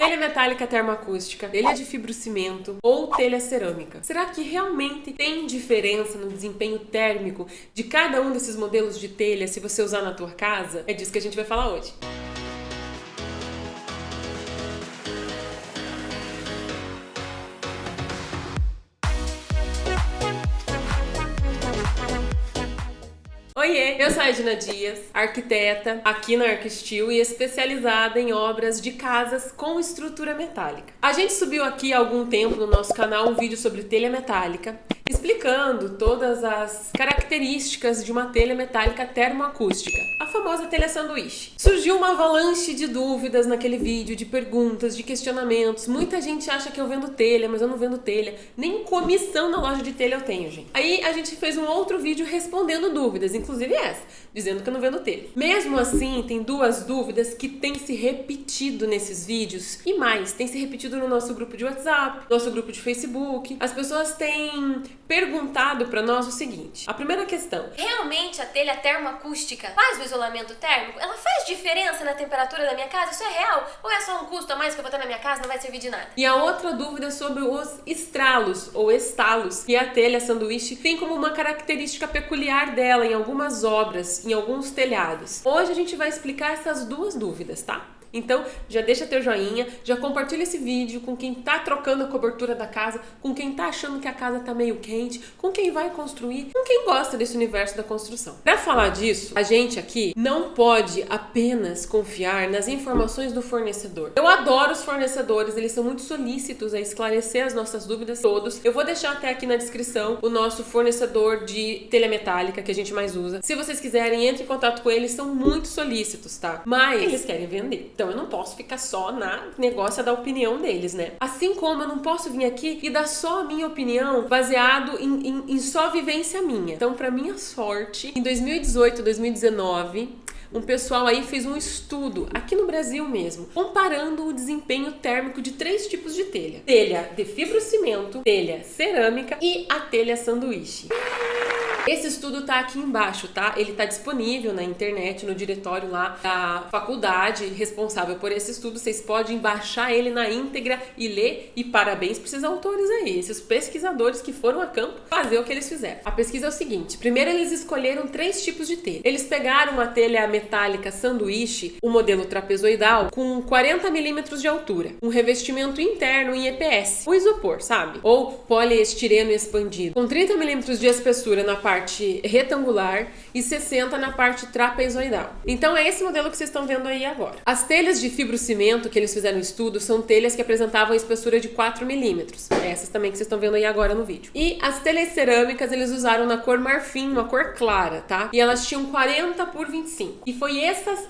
Telha metálica termoacústica, telha de fibrocimento ou telha cerâmica. Será que realmente tem diferença no desempenho térmico de cada um desses modelos de telha se você usar na tua casa? É disso que a gente vai falar hoje. Oiê, eu sou a Edna Dias, arquiteta aqui na ArcSteel e especializada em obras de casas com estrutura metálica. A gente subiu aqui há algum tempo no nosso canal um vídeo sobre telha metálica, explicando todas as características de uma telha metálica termoacústica, a famosa telha sanduíche. Surgiu uma avalanche de dúvidas naquele vídeo, de perguntas, de questionamentos. Muita gente acha que eu vendo telha, mas eu não vendo telha. Nem comissão na loja de telha eu tenho, gente. Aí a gente fez um outro vídeo respondendo dúvidas, inclusive essa, dizendo que eu não vendo telha. Mesmo assim, tem duas dúvidas que têm se repetido nesses vídeos e mais, tem se repetido no nosso grupo de WhatsApp, nosso grupo de Facebook. As pessoas têm perguntado para nós o seguinte: a primeira questão: realmente a telha termoacústica faz o isolamento térmico? Ela faz diferença na temperatura da minha casa? Isso é real? Ou é só um custo a mais que eu vou ter na minha casa e não vai servir de nada? E a outra dúvida é sobre os estralos ou estalos que a telha sanduíche tem como uma característica peculiar dela em algumas obras, em alguns telhados. Hoje a gente vai explicar essas duas dúvidas, tá? Então, já deixa teu joinha, já compartilha esse vídeo com quem tá trocando a cobertura da casa, com quem tá achando que a casa tá meio quente, com quem vai construir, com quem gosta desse universo da construção. Para falar disso, a gente aqui não pode apenas confiar nas informações do fornecedor. Eu adoro os fornecedores, eles são muito solícitos a esclarecer as nossas dúvidas todos. Eu vou deixar até aqui na descrição o nosso fornecedor de telha metálica que a gente mais usa. Se vocês quiserem, entre em contato com eles, são muito solícitos, tá? Mas eles querem vender. Então eu não posso ficar só na negócio da opinião deles, né? Assim como eu não posso vir aqui e dar só a minha opinião baseado em só vivência minha. Então, pra minha sorte, em 2018, 2019, um pessoal aí fez um estudo, aqui no Brasil mesmo, comparando o desempenho térmico de 3 tipos de telha. Telha de fibrocimento, telha cerâmica e a telha sanduíche. Esse estudo tá aqui embaixo, tá? Ele tá disponível na internet, no diretório lá da faculdade responsável por esse estudo. Vocês podem baixar ele na íntegra e ler. E parabéns para esses autores aí, esses pesquisadores que foram a campo fazer o que eles fizeram. A pesquisa é o seguinte: primeiro eles escolheram 3 tipos de telha. Eles pegaram a telha metálica sanduíche, o modelo trapezoidal, com 40 milímetros de altura, um revestimento interno em EPS, o isopor, sabe? Ou poliestireno expandido, com 30 milímetros de espessura na parte retangular e 60 na parte trapezoidal. Então é esse modelo que vocês estão vendo aí agora. As telhas de fibrocimento que eles fizeram no estudo são telhas que apresentavam espessura de 4 milímetros. Essas também que vocês estão vendo aí agora no vídeo. E as telhas cerâmicas eles usaram na cor marfim, uma cor clara, tá? E elas tinham 40 por 25. E foi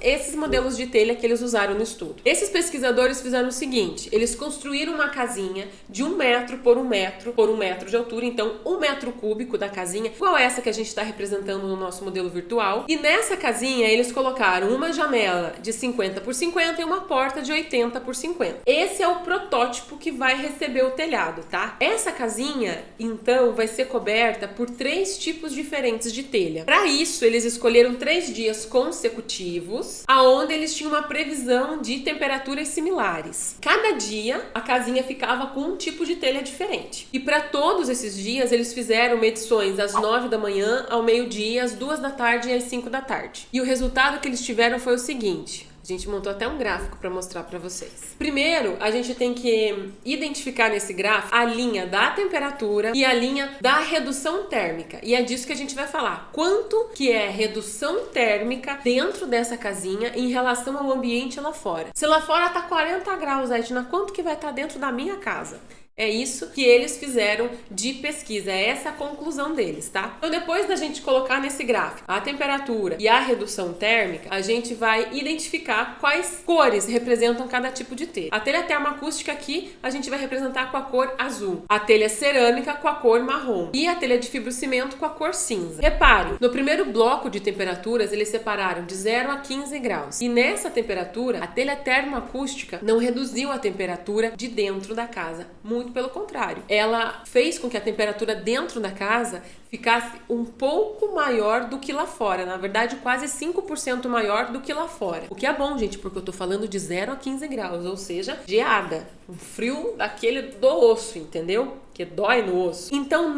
esses modelos de telha que eles usaram no estudo. Esses pesquisadores fizeram o seguinte: eles construíram uma casinha de 1 metro por 1 metro por 1 metro de altura, então 1 metro cúbico da casinha, igual essa que a gente está representando no nosso modelo virtual. E nessa casinha eles colocaram uma janela de 50 por 50 e uma porta de 80 por 50. Esse é o protótipo que vai receber o telhado, tá? Essa casinha, então, vai ser coberta por 3 tipos diferentes de telha. Para isso, eles escolheram 3 dias consecutivos, aonde eles tinham uma previsão de temperaturas similares. Cada dia, a casinha ficava com um tipo de telha diferente. E para todos esses dias, eles fizeram medições às 9 da manhã, ao meio-dia, às 2 da tarde e às 5 da tarde. E o resultado que eles tiveram foi o seguinte: a gente montou até um gráfico para mostrar para vocês. Primeiro, a gente tem que identificar nesse gráfico a linha da temperatura e a linha da redução térmica. E é disso que a gente vai falar. Quanto que é redução térmica dentro dessa casinha em relação ao ambiente lá fora. Se lá fora tá 40 graus, Edna, quanto que vai estar dentro da minha casa? É isso que eles fizeram de pesquisa, é essa a conclusão deles, tá? Então, depois da gente colocar nesse gráfico a temperatura e a redução térmica, a gente vai identificar quais cores representam cada tipo de telha. A telha termoacústica aqui, a gente vai representar com a cor azul. A telha cerâmica com a cor marrom. E a telha de fibrocimento com a cor cinza. Repare, no primeiro bloco de temperaturas, eles separaram de 0 a 15 graus. E nessa temperatura, a telha termoacústica não reduziu a temperatura de dentro da casa. Muito muito pelo contrário. Ela fez com que a temperatura dentro da casa ficasse um pouco maior do que lá fora. Na verdade, quase 5% maior do que lá fora. O que é bom, gente, porque eu tô falando de 0 a 15 graus, ou seja, geada. Um frio daquele do osso, entendeu? Que dói no osso. Então,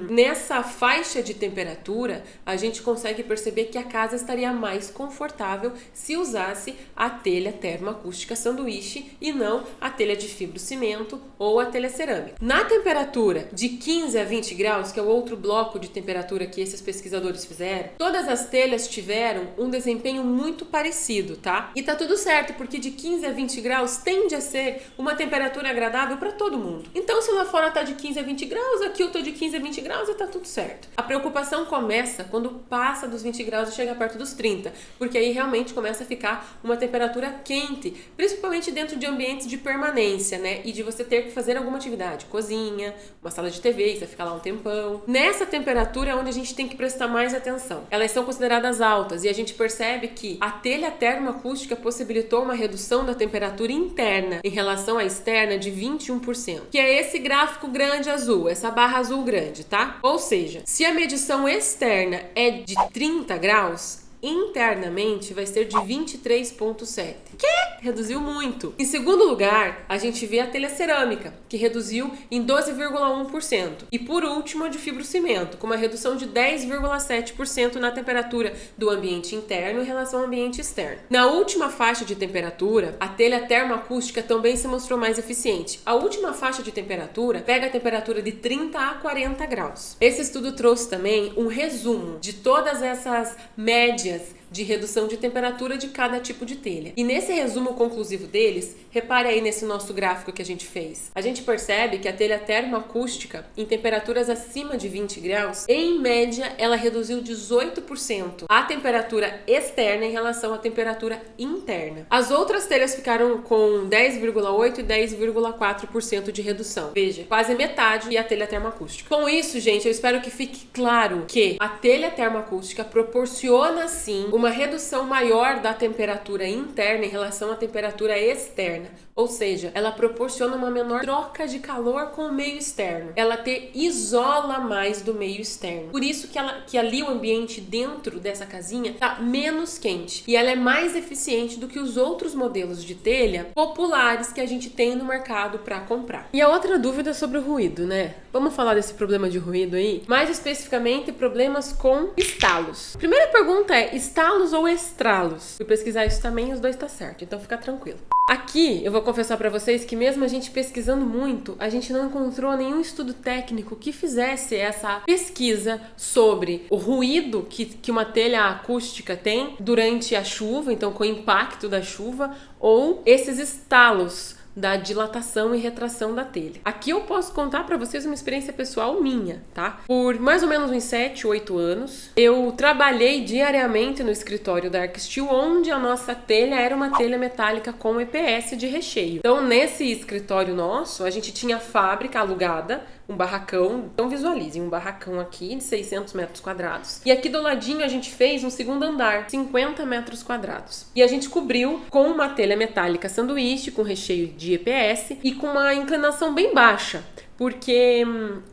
nessa faixa de temperatura, a gente consegue perceber que a casa estaria mais confortável se usasse a telha termoacústica sanduíche e não a telha de fibrocimento ou a telha cerâmica. Na temperatura de 15 a 20 graus, que é o outro bloco de temperatura que esses pesquisadores fizeram, todas as telhas tiveram um desempenho muito parecido, tá? E tá tudo certo, porque de 15 a 20 graus tende a ser uma temperatura agradável para todo mundo. Então, se lá fora tá de 15 a 20 graus, aqui eu tô de 15 a 20 graus e tá tudo certo. A preocupação começa quando passa dos 20 graus e chega perto dos 30, porque aí realmente começa a ficar uma temperatura quente, principalmente dentro de ambientes de permanência, né? E de você ter que fazer alguma atividade, cozinha, uma sala de TV, você fica lá um tempão. Nessa temperatura é onde a gente tem que prestar mais atenção. Elas são consideradas altas e a gente percebe que a telha termoacústica possibilitou uma redução da temperatura interna em relação à externa de 21%, que é esse gráfico grande azul, essa barra azul grande, tá? Ou seja, se a medição externa é de 30 graus, internamente vai ser de 23,7. Que reduziu muito. Em segundo lugar, a gente vê a telha cerâmica, que reduziu em 12,1%. E por último, a de fibrocimento, com uma redução de 10,7% na temperatura do ambiente interno em relação ao ambiente externo. Na última faixa de temperatura, a telha termoacústica também se mostrou mais eficiente. A última faixa de temperatura pega a temperatura de 30 a 40 graus. Esse estudo trouxe também um resumo de todas essas médias de redução de temperatura de cada tipo de telha. E nesse resumo conclusivo deles, repare aí nesse nosso gráfico que a gente fez. A gente percebe que a telha termoacústica, em temperaturas acima de 20 graus, em média, ela reduziu 18% a temperatura externa em relação à temperatura interna. As outras telhas ficaram com 10,8% e 10,4% de redução. Veja, quase metade e a telha termoacústica. Com isso, gente, eu espero que fique claro que a telha termoacústica proporciona, sim, uma redução maior da temperatura interna em relação à temperatura externa. Ou seja, ela proporciona uma menor troca de calor com o meio externo. Ela te isola mais do meio externo. Por isso que ali o ambiente dentro dessa casinha está menos quente. E ela é mais eficiente do que os outros modelos de telha populares que a gente tem no mercado para comprar. E a outra dúvida é sobre o ruído, né? Vamos falar desse problema de ruído aí? Mais especificamente, problemas com estalos. Primeira pergunta é, estalos ou estralos? Fui pesquisar isso também e os dois tá certo, então fica tranquilo. Aqui eu vou confessar para vocês que mesmo a gente pesquisando muito, a gente não encontrou nenhum estudo técnico que fizesse essa pesquisa sobre o ruído que uma telha acústica tem durante a chuva, então com o impacto da chuva, ou esses estalos da dilatação e retração da telha. Aqui eu posso contar para vocês uma experiência pessoal minha, tá? Por mais ou menos uns 7, 8 anos, eu trabalhei diariamente no escritório da Arcsteel, onde a nossa telha era uma telha metálica com EPS de recheio. Então, nesse escritório nosso, a gente tinha fábrica alugada, um barracão, então visualizem, um barracão aqui de 600 metros quadrados. E aqui do ladinho a gente fez um segundo andar, 50 metros quadrados. E a gente cobriu com uma telha metálica sanduíche, com recheio de EPS e com uma inclinação bem baixa, porque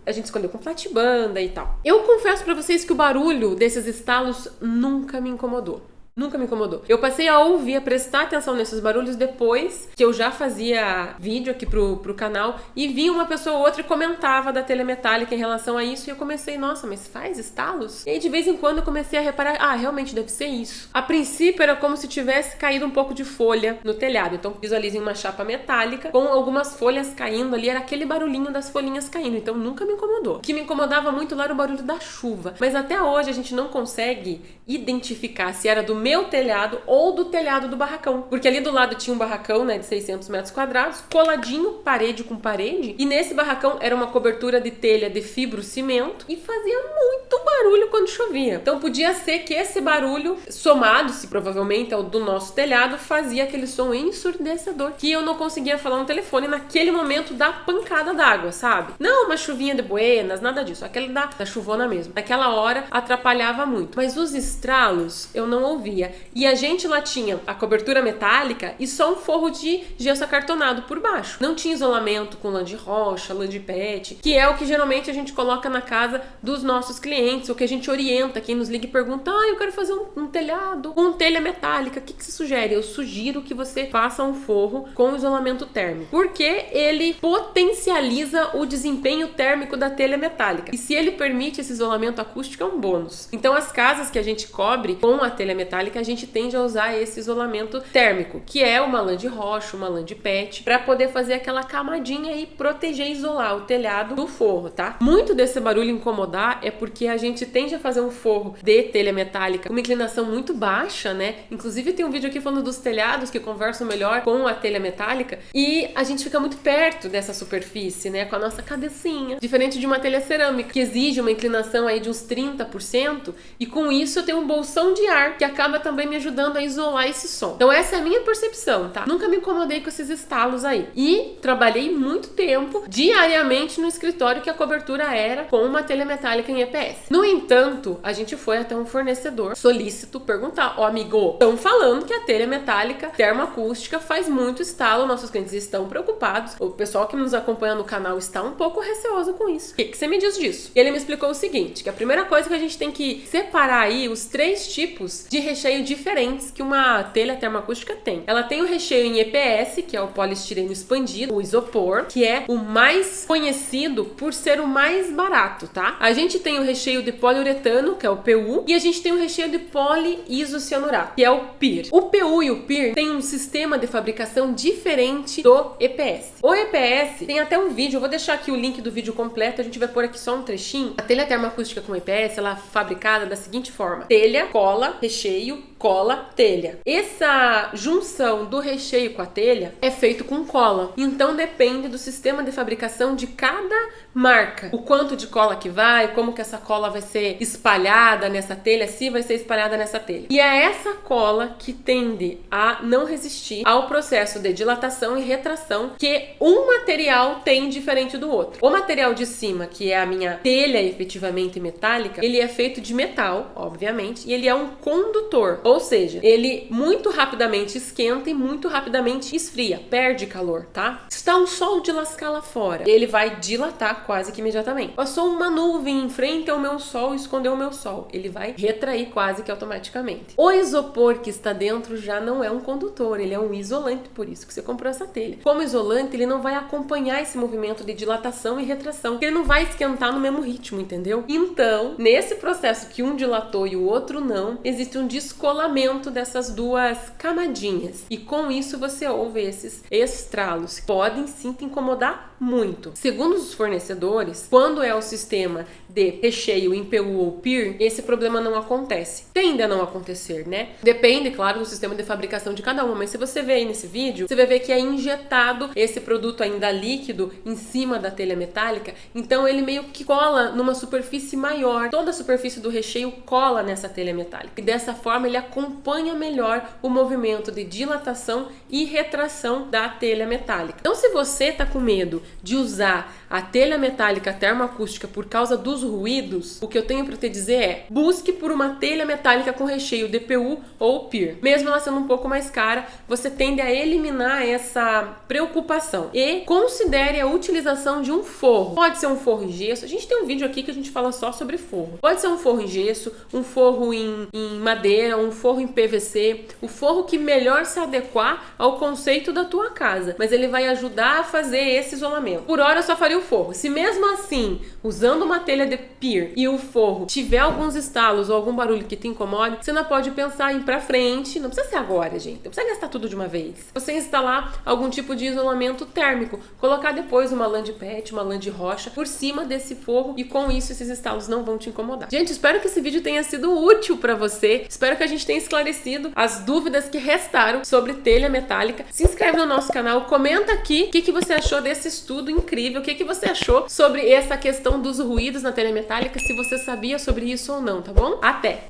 a gente escolheu com platibanda e tal. Eu confesso pra vocês que o barulho desses estalos nunca me incomodou. Nunca me incomodou. Eu passei a ouvir, a prestar atenção nesses barulhos depois que eu já fazia vídeo aqui pro canal e vi uma pessoa ou outra e comentava da telha metálica em relação a isso e eu comecei, nossa, mas faz estalos? E aí de vez em quando eu comecei a reparar, realmente deve ser isso. A princípio era como se tivesse caído um pouco de folha no telhado, então visualizem uma chapa metálica com algumas folhas caindo ali, era aquele barulhinho das folhinhas caindo, então nunca me incomodou. O que me incomodava muito lá era o barulho da chuva, mas até hoje a gente não consegue identificar se era do meu telhado ou do telhado do barracão. Porque ali do lado tinha um barracão, né, de 600 metros quadrados, coladinho, parede com parede. E nesse barracão era uma cobertura de telha de fibrocimento e fazia muito barulho quando chovia. Então podia ser que esse barulho, somado-se provavelmente ao do nosso telhado, fazia aquele som ensurdecedor que eu não conseguia falar no telefone naquele momento da pancada d'água, sabe? Não uma chuvinha de buenas, nada disso. Aquele da chuvona mesmo. Naquela hora atrapalhava muito. Mas os estralos eu não ouvia. E a gente lá tinha a cobertura metálica e só um forro de gesso acartonado por baixo. Não tinha isolamento com lã de rocha, lã de pet, que é o que geralmente a gente coloca na casa dos nossos clientes, o que a gente orienta. Quem nos liga e pergunta, eu quero fazer um telhado com telha metálica, o que você sugere? Eu sugiro que você faça um forro com isolamento térmico, porque ele potencializa o desempenho térmico da telha metálica. E se ele permite esse isolamento acústico, é um bônus. Então as casas que a gente cobre com a telha metálica, a gente tende a usar esse isolamento térmico, que é uma lã de rocha, uma lã de pet, para poder fazer aquela camadinha e proteger e isolar o telhado do forro, tá? Muito desse barulho incomodar é porque a gente tende a fazer um forro de telha metálica com uma inclinação muito baixa, né? Inclusive tem um vídeo aqui falando dos telhados que conversam melhor com a telha metálica e a gente fica muito perto dessa superfície, né? Com a nossa cabecinha. Diferente de uma telha cerâmica, que exige uma inclinação aí de uns 30% e com isso eu tenho um bolsão de ar que acaba também me ajudando a isolar esse som. Então essa é a minha percepção, tá? Nunca me incomodei com esses estalos aí. E trabalhei muito tempo diariamente no escritório que a cobertura era com uma telha metálica em EPS. No entanto, a gente foi até um fornecedor solícito perguntar, amigo, estão falando que a telha metálica termoacústica faz muito estalo, nossos clientes estão preocupados, o pessoal que nos acompanha no canal está um pouco receoso com isso. O que você me diz disso? E ele me explicou o seguinte, que a primeira coisa que a gente tem que separar aí os 3 tipos de recheio diferentes que uma telha termoacústica tem. Ela tem o recheio em EPS, que é o poliestireno expandido, o isopor, que é o mais conhecido por ser o mais barato, tá? A gente tem o recheio de poliuretano, que é o PU, e a gente tem o recheio de poliisocianurato, que é o PIR. O PU e o PIR têm um sistema de fabricação diferente do EPS. O EPS tem até um vídeo, eu vou deixar aqui o link do vídeo completo, a gente vai pôr aqui só um trechinho. A telha termoacústica com EPS, ela é fabricada da seguinte forma: telha, cola, recheio, cola, telha. Essa junção do recheio com a telha é feito com cola, então depende do sistema de fabricação de cada marca, o quanto de cola que vai, como que essa cola vai ser espalhada nessa telha, se vai ser espalhada nessa telha. E é essa cola que tende a não resistir ao processo de dilatação e retração que um material tem diferente do outro. O material de cima, que é a minha telha efetivamente metálica, ele é feito de metal, obviamente, e ele é um condutor, ou seja, ele muito rapidamente esquenta e muito rapidamente esfria, perde calor, tá? Está um sol de lascar lá fora, ele vai dilatar quase que imediatamente. Passou uma nuvem em frente ao meu sol e escondeu o meu sol, ele vai retrair quase que automaticamente. O isopor que está dentro já não é um condutor, ele é um isolante, por isso que você comprou essa telha. Como isolante, ele não vai acompanhar esse movimento de dilatação e retração, ele não vai esquentar no mesmo ritmo, entendeu? Então, nesse processo que um dilatou e o outro não, existe um descolamento dessas duas camadinhas. E com isso você ouve esses estralos que podem sim te incomodar muito. Segundo os fornecedores, quando é o sistema de recheio em PU ou PIR, esse problema não acontece. Tende a não acontecer, né? Depende, claro, do sistema de fabricação de cada uma, mas se você ver aí nesse vídeo, você vai ver que é injetado esse produto ainda líquido em cima da telha metálica, então ele meio que cola numa superfície maior. Toda a superfície do recheio cola nessa telha metálica. E dessa forma ele acompanha melhor o movimento de dilatação e retração da telha metálica. Então, se você tá com medo de usar a telha metálica termoacústica por causa dos ruídos, o que eu tenho para te dizer é: busque por uma telha metálica com recheio de PU ou PIR. Mesmo ela sendo um pouco mais cara, você tende a eliminar essa preocupação e considere a utilização de um forro. Pode ser um forro em gesso, a gente tem um vídeo aqui que a gente fala só sobre forro. Pode ser um forro em gesso, um forro em madeira, um forro em PVC, o forro que melhor se adequar ao conceito da tua casa, mas ele vai ajudar a fazer esse isolamento. Por hora eu só faria o forro. Se mesmo assim, usando uma telha de PIR e o forro tiver alguns estalos ou algum barulho que te incomode, você não pode pensar em ir pra frente, não precisa ser agora, gente, não precisa gastar tudo de uma vez. Você instalar algum tipo de isolamento térmico, colocar depois uma lã de pet, uma lã de rocha por cima desse forro e com isso esses estalos não vão te incomodar. Gente, espero que esse vídeo tenha sido útil pra você, espero que a gente tenha esclarecido as dúvidas que restaram sobre telha metálica. Se inscreve no nosso canal, comenta aqui o que você achou desse estudo incrível, o que você achou sobre essa questão dos ruídos na telha metálica. Se você sabia sobre isso ou não, tá bom? Até!